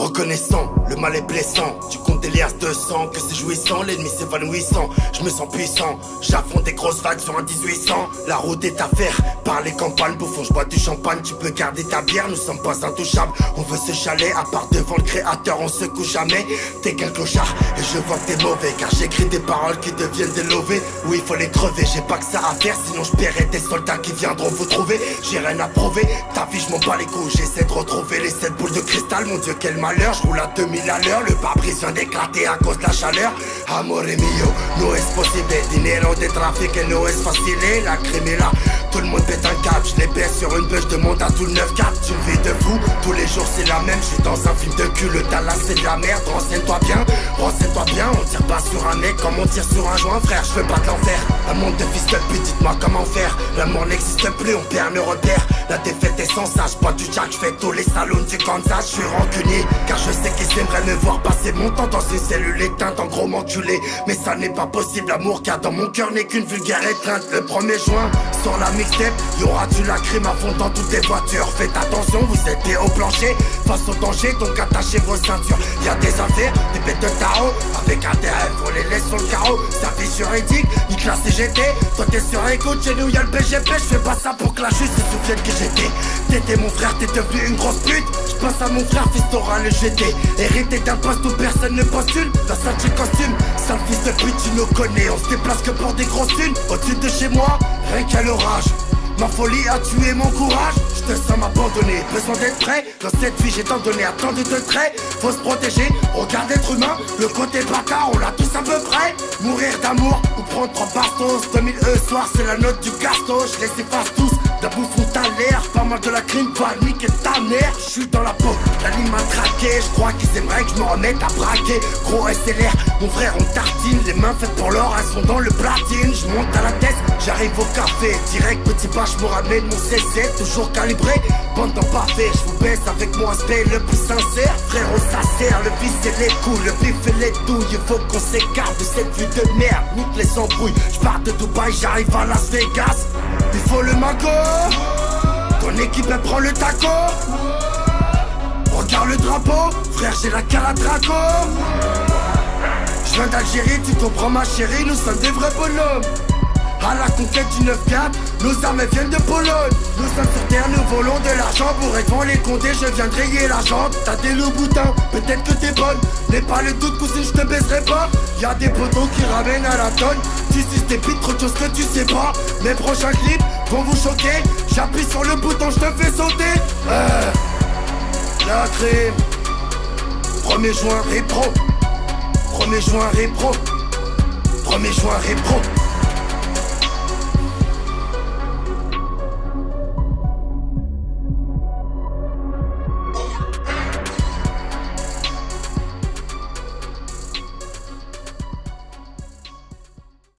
Reconnaissant, le mal est blessant. Tu comptes des liasses de sang, que c'est jouissant. L'ennemi s'évanouissant, je me sens puissant. J'affronte des grosses vagues sur un 1800. La route est à faire, par les campagnes. Bouffon, je bois du champagne, tu peux garder ta bière. Nous sommes pas intouchables, on veut se chaler. À part devant le créateur, on se couche jamais. T'es qu'un clochard, et je vois que t'es mauvais. Car j'écris des paroles qui deviennent des lovés. Oui, il faut les crever, j'ai pas que ça à faire. Sinon je paierai des soldats qui viendront vous trouver. J'ai rien à prouver, ta vie je m'en bats les couilles. J'essaie de retrouver les 7 boules de cristal. Mon Dieu, quel malheur, je roule à 2000 à l'heure. Le pare-brise vient d'éclater à cause de la chaleur. Amore mio, no es possible. Dinero de trafic et no es facile. La crime est là, tout le monde pète un câble. Je les baisse sur une bûche, demande à tout le 9-4. Une vie de fou, tous les jours c'est la même. Je suis dans un film de cul, le Dallas c'est de la merde. Renseigne-toi bien, on tire pas sur un mec comme on tire sur un joint. Frère, je veux pas de l'enfer, un monde de fils de pute, dites-moi comment faire. L'amour n'existe plus, on perd nos repères. La défaite est sans sage, pas du jack, j'fais tous les salons du Kansas. Je suis rancunier, car je sais qu'ils aimeraient me voir passer mon temps dans une cellule éteinte, en gros m'enculer. Mais ça n'est pas possible, l'amour qu'il y a dans mon cœur n'est qu'une vulgaire étreinte. Le 1er juin, sur la mixtape, y'aura du lacryme à fond dans toutes les voitures. Faites attention, vous êtes au plancher, face au danger, donc attachez vos ceintures. Y'a des affaires, des bêtes de tarot, avec intérêt, faut les laisser sur le carreau. Service juridique, nique la CGT, toi t'es sur écoute, chez nous y'a le BGP. Je fais pas ça pour que la justice se souvienne que j'étais. T'étais mon frère, t'es devenu une grosse pute. Je passe à mon frère, fils t'auras le GT. Hérité d'un poste où personne ne postule. Dans un petit costume, sale fils de pute, tu nous connais. On se déplace que pour des grosses thunes. Au-dessus de chez moi, rien qu'à l'orage. Ma folie a tué mon courage, je te sens m'abandonner. Besoin d'être prêt, dans cette vie j'ai tant donné, attendu de trait. Faut se protéger, regarde être humain. Le côté bâtard, on l'a tous à peu près. Mourir d'amour ou prendre 3 bastos. 2000 soir, c'est la note du gasto. Je les efface tous, la bouffe à l'air. Pas mal de la crime, pas niquer ta mère. Je suis dans la peau, la ligne m'a traqué. Je crois qu'ils aimeraient que je me remette à braquer. Gros SLR, mon frère on tartine. Les mains faites pour l'or, elles sont dans le platine. Je monte à la tête, j'arrive au café. Direct petit pas, je me ramène mon CZ, toujours calibré. Bande d'en parfait, je vous baisse avec mon aspect le plus sincère. Frérot ça sert, le vice et les coups, le bif et les douilles. Il faut qu'on s'écarte de cette vie de merde. Nique les embrouilles, je pars de Dubaï, j'arrive à Las Vegas. Il faut le mago, ton équipe elle prend le taco. Regarde le drapeau, frère j'ai la caladraco. Je viens d'Algérie, tu comprends ma chérie, nous sommes des vrais bonhommes. À la conquête du 9-4, nos armes viennent de Pologne. Nous sommes sur terre, nous volons de l'argent. Pour être devant les condés, je viens de rayer la jante. T'as des loups boutins, peut-être que t'es bonne. N'aie pas le doute, cousine, je te baiserai pas. Y'a des poteaux qui ramènent à la tonne. Tu suces tes pites, trop de choses que tu sais pas. Mes prochains clips vont vous choquer. J'appuie sur le bouton, je te fais sauter. La crime. 1er juin, répro. 1er juin, répro. 1er juin, répro.